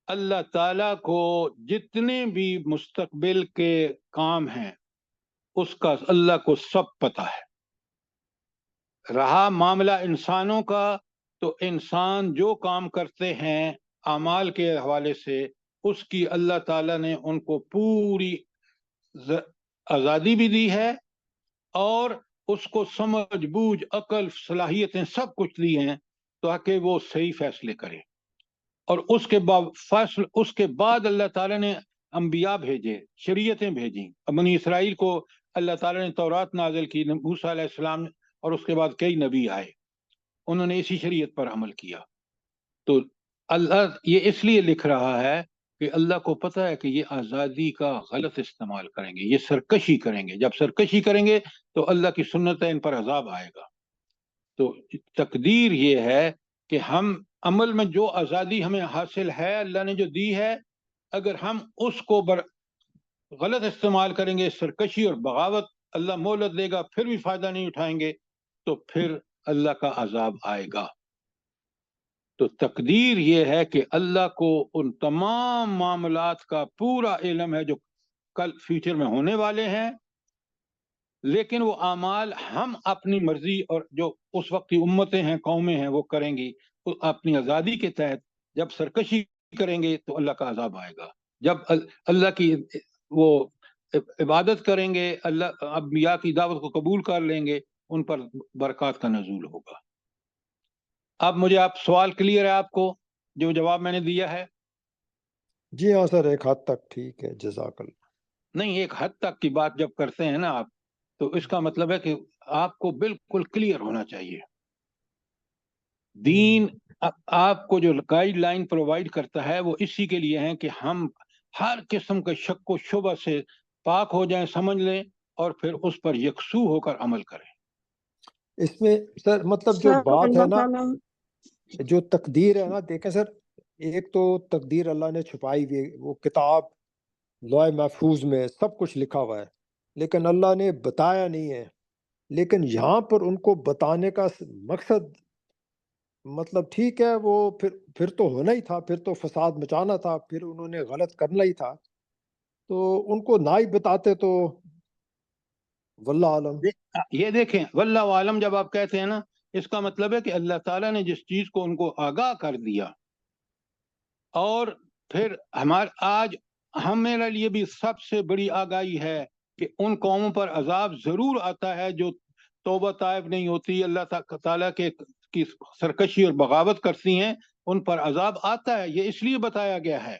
اللہ تعالیٰ کو جتنے بھی مستقبل کے کام ہیں اس کا اللہ کو سب پتہ ہے. رہا معاملہ انسانوں کا، تو انسان جو کام کرتے ہیں اعمال کے حوالے سے، اس کی اللہ تعالیٰ نے ان کو پوری آزادی بھی دی ہے، اور اس کو سمجھ بوجھ عقل صلاحیتیں سب کچھ دی ہیں تاکہ وہ صحیح فیصلے کرے. اور اس کے بعد اللہ تعالیٰ نے انبیاء بھیجے، شریعتیں بھیجیں. بنی اسرائیل کو اللہ تعالیٰ نے تورات نازل کی، موسیٰ علیہ السلام، اور اس کے بعد کئی نبی آئے، انہوں نے اسی شریعت پر عمل کیا. تو اللہ یہ اس لیے لکھ رہا ہے کہ اللہ کو پتہ ہے کہ یہ آزادی کا غلط استعمال کریں گے، یہ سرکشی کریں گے. جب سرکشی کریں گے تو اللہ کی سنت ہے، ان پر عذاب آئے گا. تو تقدیر یہ ہے کہ ہم عمل میں جو آزادی ہمیں حاصل ہے، اللہ نے جو دی ہے، اگر ہم اس کو غلط استعمال کریں گے، سرکشی اور بغاوت، اللہ مہلت دے گا، پھر بھی فائدہ نہیں اٹھائیں گے، تو پھر اللہ کا عذاب آئے گا. تو تقدیر یہ ہے کہ اللہ کو ان تمام معاملات کا پورا علم ہے جو کل فیوچر میں ہونے والے ہیں، لیکن وہ اعمال ہم اپنی مرضی اور جو اس وقت کی امتیں ہیں، قومیں ہیں، وہ کریں گی اپنی آزادی کے تحت. جب سرکشی کریں گے تو اللہ کا عذاب آئے گا. جب اللہ کی وہ عبادت کریں گے، اللہ انبیاء کی دعوت کو قبول کر لیں گے، ان پر برکات کا نزول ہوگا. اب مجھے آپ سوال کلیئر ہے آپ کو جو جواب میں نے دیا ہے؟ جی ہاں سر، ایک حد تک ٹھیک ہے، جزاک اللہ. نہیں، ایک حد تک کی بات جب کرتے ہیں نا آپ، تو اس کا مطلب ہے کہ آپ کو بالکل کلیئر ہونا چاہیے. دین آپ کو جو گائیڈ لائن پرووائڈ کرتا ہے وہ اسی کے لیے ہیں کہ ہم ہر قسم کے شک و شبہ سے پاک ہو جائیں، سمجھ لیں، اور پھر اس پر یکسو ہو کر عمل کریں. اس میں سر مطلب جو بات ہے نا، جو تقدیر ہے نا، دیکھیں سر، ایک تو تقدیر اللہ نے چھپائی ہوئی، وہ کتاب لوح محفوظ میں سب کچھ لکھا ہوا ہے، لیکن اللہ نے بتایا نہیں ہے. لیکن یہاں پر ان کو بتانے کا مقصد، مطلب ٹھیک ہے، وہ پھر تو ہونا ہی تھا، پھر تو فساد مچانا تھا، پھر انہوں نے غلط کرنا ہی تھا، تو ان کو نہ ہی بتاتے تو واللہ عالم. یہ دیکھیں، واللہ عالم جب آپ کہتے ہیں نا، اس کا مطلب ہے کہ اللہ تعالیٰ نے جس چیز کو ان کو آگاہ کر دیا، اور پھر آج ہمارے لیے بھی سب سے بڑی آگاہی ہے کہ ان قوموں پر عذاب ضرور آتا ہے جو توبہ طائب نہیں ہوتی، اللہ تعالیٰ کی سرکشی اور بغاوت کرتی ہیں، ان پر عذاب آتا ہے. یہ اس لیے بتایا گیا ہے.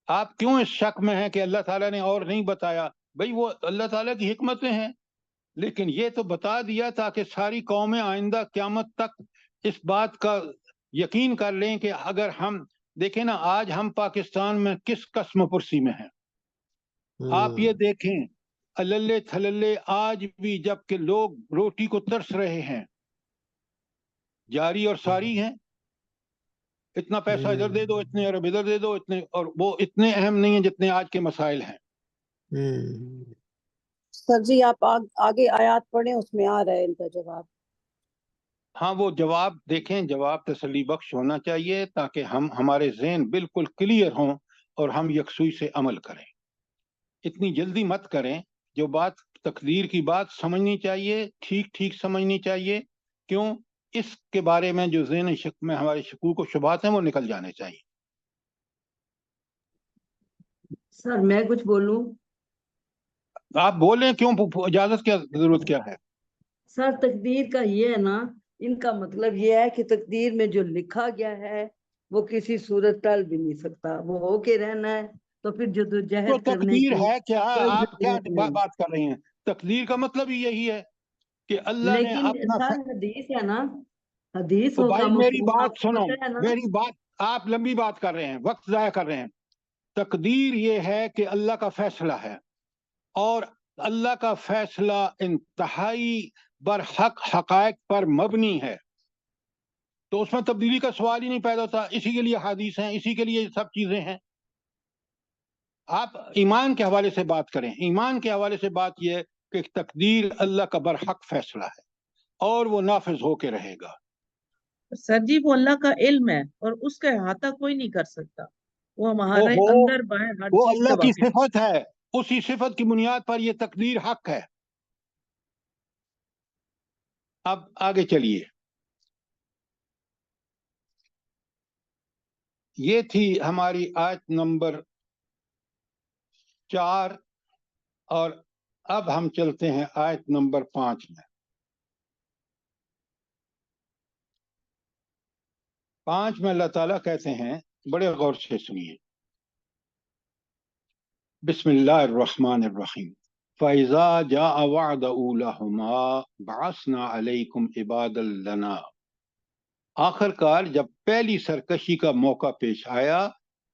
آپ کیوں اس شک میں ہیں کہ اللہ تعالیٰ نے اور نہیں بتایا؟ بھئی وہ اللہ تعالیٰ کی حکمتیں ہیں، لیکن یہ تو بتا دیا تاکہ ساری قومیں آئندہ قیامت تک اس بات کا یقین کر لیں کہ اگر ہم دیکھیں نا، آج ہم پاکستان میں کس قسم پرسی میں ہیں. آپ یہ دیکھیں، اللہ تھللے آج بھی جب کہ لوگ روٹی کو ترس رہے ہیں، جاری اور ساری ہیں. اتنا پیسہ ادھر دے دو، اتنے ارب ادھر دے دو، اتنے، اور وہ اتنے اہم نہیں ہیں جتنے آج کے مسائل ہیں. سر جی آپ آگے آیات پڑھیں، اس میں آ رہا ہے ان کا جواب. ہاں، وہ جواب دیکھیں، جواب تسلی بخش ہونا چاہیے تاکہ ہمارے ذہن بالکل کلیئر ہوں اور ہم یکسوئی سے عمل کریں. اتنی جلدی مت کریں جو بات تقدیر کی بات سمجھنی چاہیے، ٹھیک ٹھیک سمجھنی چاہیے. کیوں؟ اس کے بارے میں جو ذہن شک میں ہمارے شکوک و شبہات ہیں وہ نکل جانے چاہیے. سر میں کچھ بولوں؟ آپ بولیں، کیوں؟ اجازت کیا ضرورت کیا ہے؟ سر تقدیر کا یہ ہے نا، ان کا مطلب یہ ہے کہ تقدیر میں جو لکھا گیا ہے وہ کسی صورت ٹل بھی نہیں سکتا، وہ ہو کے رہنا ہے. تو پھر تو جدوجہد کرنے تقدیر کی ہے کیا؟ کوئی آپ کیا ضرورت نہیں. بات کر رہی ہیں؟ تقدیر کا مطلب ہی یہی ہے کہ اللہ نے لیکن اپنا سر حدیث ہے نا، حدیث تو بھائی کا میری مفہوم آپ بات کو سنو، پتہ ہے نا. میری بات، آپ لمبی بات کر رہے ہیں، وقت ضائع کر رہے ہیں. تقدیر یہ ہے کہ اللہ کا فیصلہ ہے، اور اللہ کا فیصلہ انتہائی برحق حقائق پر مبنی ہے، تو اس میں تبدیلی کا سوال ہی نہیں پیدا ہوتا. اسی کے لیے حدیث ہیں، اسی کے لیے یہ سب چیزیں ہیں. آپ ایمان کے حوالے سے بات کریں. ایمان کے حوالے سے بات یہ ہے کہ تقدیر اللہ کا برحق فیصلہ ہے اور وہ نافذ ہو کے رہے گا. سر جی وہ اللہ کا علم ہے اور اس کا احاطہ کوئی نہیں کر سکتا، وہ ہمارے وہ اندر باہر ہر وہ چیز اللہ سے کی واقف ہے. صفت ہے، اسی صفت کی بنیاد پر یہ تقدیر حق ہے. اب آگے چلیے. یہ تھی ہماری آیت نمبر 4، اور اب ہم چلتے ہیں آیت نمبر 5 میں. 5 میں اللہ تعالیٰ کہتے ہیں، بڑے غور سے سنیے. بسم اللہ الرحمن الرحیم. فَإِذَا جَاءَ وَعْدُ أُولَاهُمَا بَعَثْنَا عَلَيْكُمْ عِبَادًا لَنَا. آخر کار جب پہلی سرکشی کا موقع پیش آیا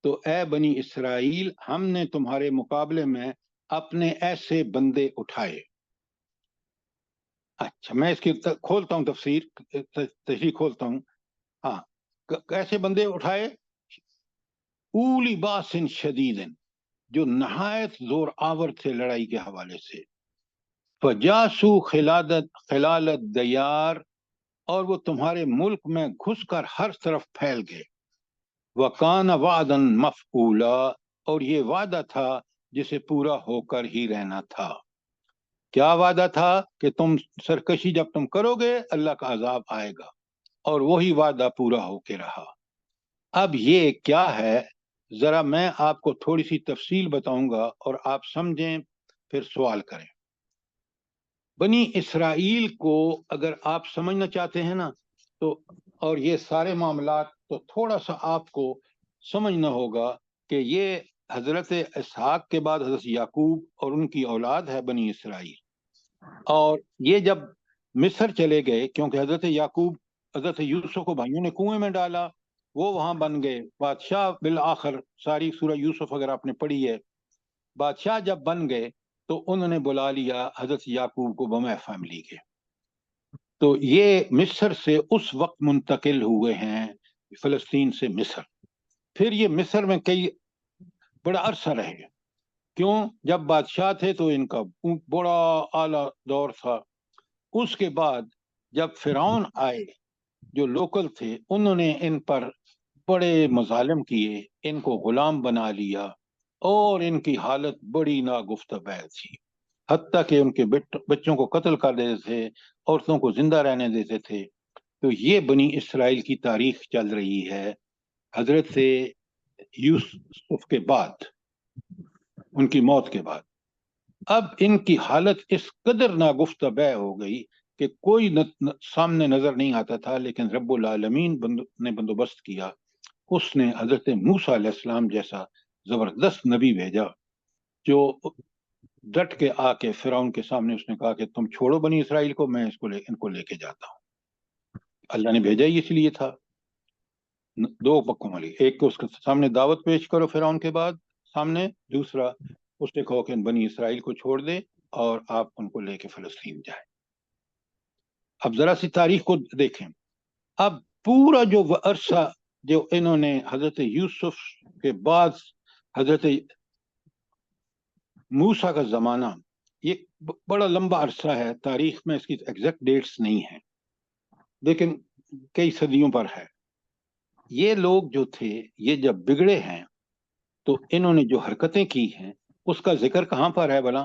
تو اے بنی اسرائیل، ہم نے تمہارے مقابلے میں اپنے ایسے بندے اٹھائے. اچھا، میں اس کی کھولتا ہوں تشریح کھولتا ہوں. ہاں، کیسے بندے اٹھائے؟ اولی باس شدید، جو نہایت زور آور تھے لڑائی کے حوالے سے. فجاسو خلال دیار، اور وہ تمہارے ملک میں گھس کر ہر طرف پھیل گئے. وَكَانَ وَعْدًا مَفْعُولًا، اور یہ وعدہ تھا جسے پورا ہو کر ہی رہنا تھا. کیا وعدہ تھا؟ کہ تم سرکشی جب تم کرو گے اللہ کا عذاب آئے گا، اور وہی وعدہ پورا ہو کے رہا. اب یہ کیا ہے، ذرا میں آپ کو تھوڑی سی تفصیل بتاؤں گا اور آپ سمجھیں پھر سوال کریں. بنی اسرائیل کو اگر آپ سمجھنا چاہتے ہیں نا تو، اور یہ سارے معاملات، تو تھوڑا سا آپ کو سمجھنا ہوگا کہ یہ حضرت اسحاق کے بعد حضرت یعقوب اور ان کی اولاد ہے بنی اسرائیل. اور یہ جب مصر چلے گئے، کیونکہ حضرت یعقوب حضرت یوسف کو بھائیوں نے کنویں میں ڈالا، وہ وہاں بن گئے بادشاہ. بالآخر ساری سورہ یوسف اگر آپ نے پڑھی ہے، بادشاہ جب بن گئے تو انہوں نے بلا لیا حضرت یعقوب کو بمع فیملی کے. تو یہ مصر سے اس وقت منتقل ہوئے ہیں، فلسطین سے مصر. پھر یہ مصر میں کئی بڑا عرصہ رہے. کیوں؟ جب بادشاہ تھے تو ان کا بڑا اعلیٰ دور تھا. اس کے بعد جب فرعون آئے جو لوکل تھے، انہوں نے ان پر بڑے مظالم کیے، ان کو غلام بنا لیا، اور ان کی حالت بڑی ناگفتگو تھی، حتیٰ کہ ان کے بچوں کو قتل کر دیتے تھے، عورتوں کو زندہ رہنے دیتے تھے. تو یہ بنی اسرائیل کی تاریخ چل رہی ہے حضرت یوسف کے بعد، ان کی موت کے بعد. اب ان کی حالت اس قدر ناگفتگو ہو گئی کہ کوئی سامنے نظر نہیں آتا تھا، لیکن رب العالمین نے بندوبست کیا. اس نے حضرت موسیٰ علیہ السلام جیسا زبردست نبی بھیجا، جو ڈٹ کے آ کے فرعون کے سامنے اس نے کہا کہ تم چھوڑو بنی اسرائیل کو، میں ان کو لے کے جاتا ہوں. اللہ نے بھیجا ہی اس لیے تھا، دو پکوں والی. ایک کہ اس کے سامنے دعوت پیش کرو فرعون کے بعد سامنے، دوسرا اس نے کہا کہ بنی اسرائیل کو چھوڑ دے اور آپ ان کو لے کے فلسطین جائیں. اب ذرا سی تاریخ کو دیکھیں. اب پورا جو عرصہ جو انہوں نے حضرت یوسف کے بعد حضرت موسیٰ کا زمانہ، یہ بڑا لمبا عرصہ ہے. تاریخ میں اس کی ایگزیکٹ ڈیٹس نہیں ہیں، لیکن کئی صدیوں پر ہے. یہ لوگ جو تھے، یہ جب بگڑے ہیں تو انہوں نے جو حرکتیں کی ہیں اس کا ذکر کہاں پر ہے بھلا؟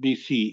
BC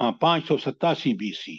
587 BC।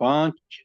5,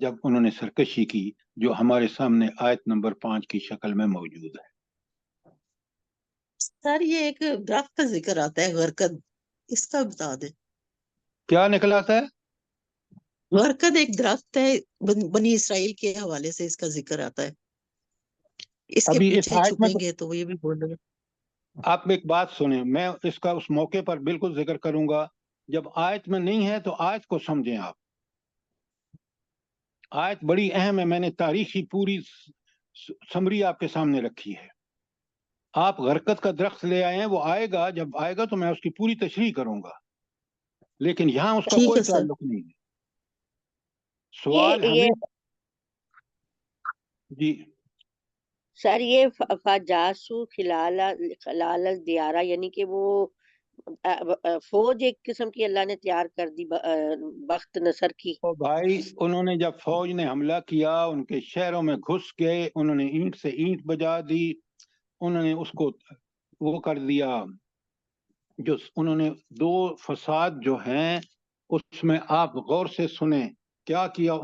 جب انہوں نے سرکشی کی، جو ہمارے سامنے آیت نمبر 5 کی شکل میں موجود ہے۔ سر یہ ایک درخت کا ذکر آتا ہے غرقد، اس کا بتا دیں۔ کیا نکل آتا ہے؟ غرقد ایک درخت ہے، بنی اسرائیل کے حوالے سے اس کا ذکر آتا ہے، اس کے ابھی اس پیچھے آیت میں چھپیں گے تو وہ یہ بھی بولیں گے۔ آپ ایک بات سنیں، میں اس کا اس موقع پر بالکل ذکر کروں گا، جب آیت میں نہیں ہے تو آیت کو سمجھیں آپ۔ آیت بڑی اہم ہے، میں نے تاریخی پوری سمری آپ کے سامنے رکھی ہے۔ آپ غرقد کا درخت لے آئے ہیں، وہ آئے گا، جب آئے گا تو میں اس کی پوری تشریح کروں گا، لیکن یہاں اس کا ٹھیک کوئی ہے سر۔ تعلق نہیں ہے۔ سوال یہ ہمیں جی سر یہ فجاسو خلال الدیارہ، یعنی کہ وہ فوج ایک قسم کی اللہ نے تیار کر دی بخت نصر کی۔ او بھائی، انہوں نے جب فوج نے حملہ کیا، ان کے شہروں میں گھس گئے، انہوں نے اینٹ سے اینٹ بجا دی، انہوں نے اس کو وہ کر دیا، جو انہوں نے دو فساد جو ہیں اس میں آپ غور سے سنیں کیا کیا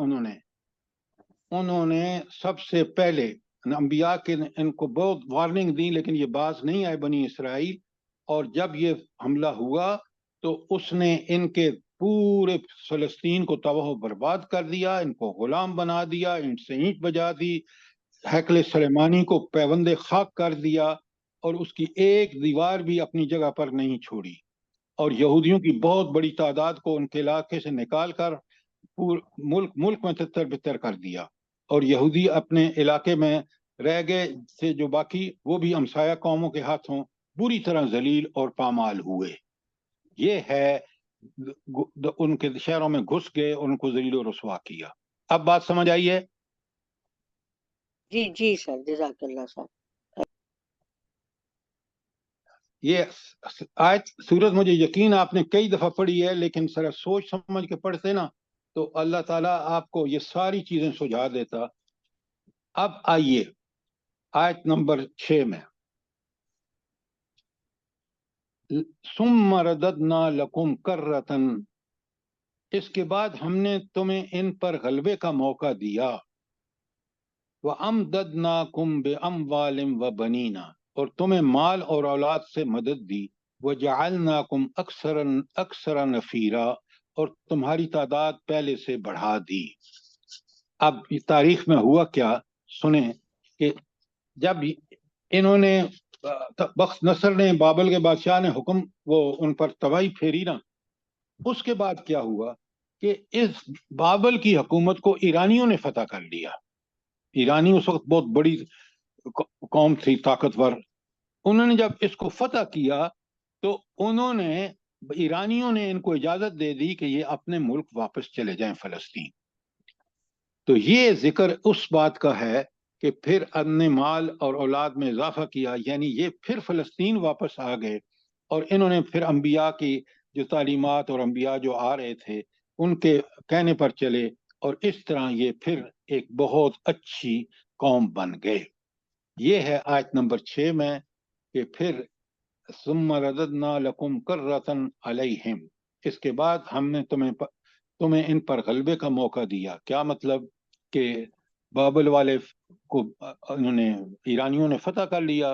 انہوں نے سب سے پہلے انبیاء کے ان کو بہت وارننگ دی، لیکن یہ باز نہیں آئے بنی اسرائیل، اور جب یہ حملہ ہوا تو اس نے ان کے پورے فلسطین کو تباہ و برباد کر دیا، ان کو غلام بنا دیا، اینٹ سے اینٹ بجا دی، ہیکل سلیمانی کو پیوند خاک کر دیا، اور اس کی ایک دیوار بھی اپنی جگہ پر نہیں چھوڑی، اور یہودیوں کی بہت بڑی تعداد کو ان کے علاقے سے نکال کر ملک میں تتر بتر کر دیا، اور یہودی اپنے علاقے میں رہ گئے تھے جو باقی، وہ بھی ہمسایہ قوموں کے ہاتھوں بری طرح ذلیل اور پامال ہوئے۔ یہ ہے ان کے شہروں میں گھس گئے، ان کو ذلیل و رسوا کیا۔ اب بات سمجھ آئی ہے؟ جی جی سر، جزاک اللہ سر۔ یہ آیت سورت مجھے یقین آپ نے کئی دفعہ پڑھی ہے، لیکن ذرا سوچ سمجھ کے پڑھتے نا تو اللہ تعالیٰ آپ کو یہ ساری چیزیں سجھا دیتا۔ اب آئیے آیت نمبر 6 میں، ثم رددنا لکم کرۃ، اس کے بعد ہم نے تمہیں ان پر غلبے کا موقع دیا، وَأَمْدَدْنَاكُمْ بِأَمْوَالٍ وَبَنِينَ، اور تمہیں مال اور اولاد سے مدد دی، وَجَعَلْنَاكُمْ أَكْثَرَ نَفِيرًا، اور تمہاری تعداد پہلے سے بڑھا دی۔ اب تاریخ میں ہوا کیا سنیں کہ جب انہوں نے بخت نصر نے، بابل کے بادشاہ نے حکم وہ ان پر تباہی پھیری نا، اس کے بعد کیا ہوا کہ اس بابل کی حکومت کو ایرانیوں نے فتح کر لیا۔ ایرانی اس وقت بہت بڑی قوم تھی، طاقتور۔ انہوں نے جب اس کو فتح کیا تو ایرانیوں نے ان کو اجازت دے دی کہ یہ اپنے ملک واپس چلے جائیں فلسطین۔ تو یہ ذکر اس بات کا ہے کہ پھر اپنے مال اور اولاد میں اضافہ کیا، یعنی یہ پھر فلسطین واپس آ گئے، اور انہوں نے پھر انبیاء کی جو تعلیمات اور انبیاء جو آ رہے تھے ان کے کہنے پر چلے، اور اس طرح یہ پھر ایک بہت اچھی قوم بن گئے۔ یہ ہے آیت نمبر 6 میں کہ پھر ثم رددنا لکم کرۃ علیہم، اس کے بعد ہم نے تمہیں ان پر غلبے کا موقع دیا۔ کیا مطلب کہ بابل والے کو انہوں نے ایرانیوں نے فتح کر لیا،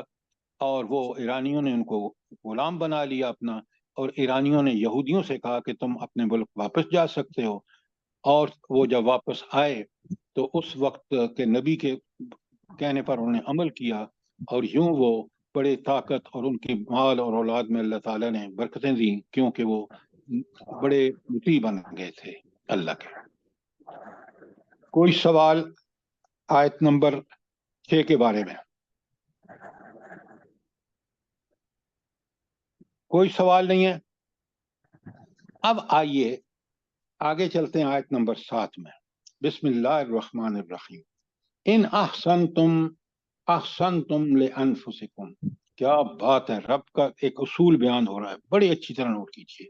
اور وہ ایرانیوں نے ان کو غلام بنا لیا اپنا، اور ایرانیوں نے یہودیوں سے کہا کہ تم اپنے ملک واپس جا سکتے ہو، اور وہ جب واپس آئے تو اس وقت کے نبی کے کہنے پر انہوں نے عمل کیا، اور یوں وہ بڑے طاقت اور ان کی مال اور اولاد میں اللہ تعالیٰ نے برکتیں دی، کیونکہ وہ بڑے مطیع بن گئے تھے اللہ کے۔ کوئی سوال آیت نمبر 6 کے بارے میں؟ کوئی سوال نہیں ہے؟ اب آئیے آگے چلتے ہیں آیت نمبر 7 میں۔ بسم اللہ الرحمن الرحیم۔ ان احسنتم لانفسکم، کیا بات ہے، رب کا ایک اصول بیان ہو رہا ہے، بڑی اچھی طرح نوٹ کیجیے۔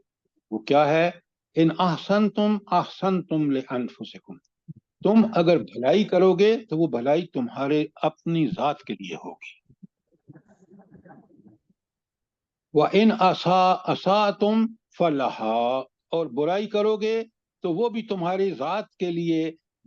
وہ کیا ہے؟ ان احسنتم لانفسکم، تم اگر بھلائی کرو گے تو وہ بھلائی تمہارے اپنی ذات کے لیے ہوگی، وَإِنْ أَسَأْتُمْ فَلَهَا، اور برائی کرو گے تو وہ بھی تمہاری ذات کے لیے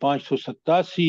587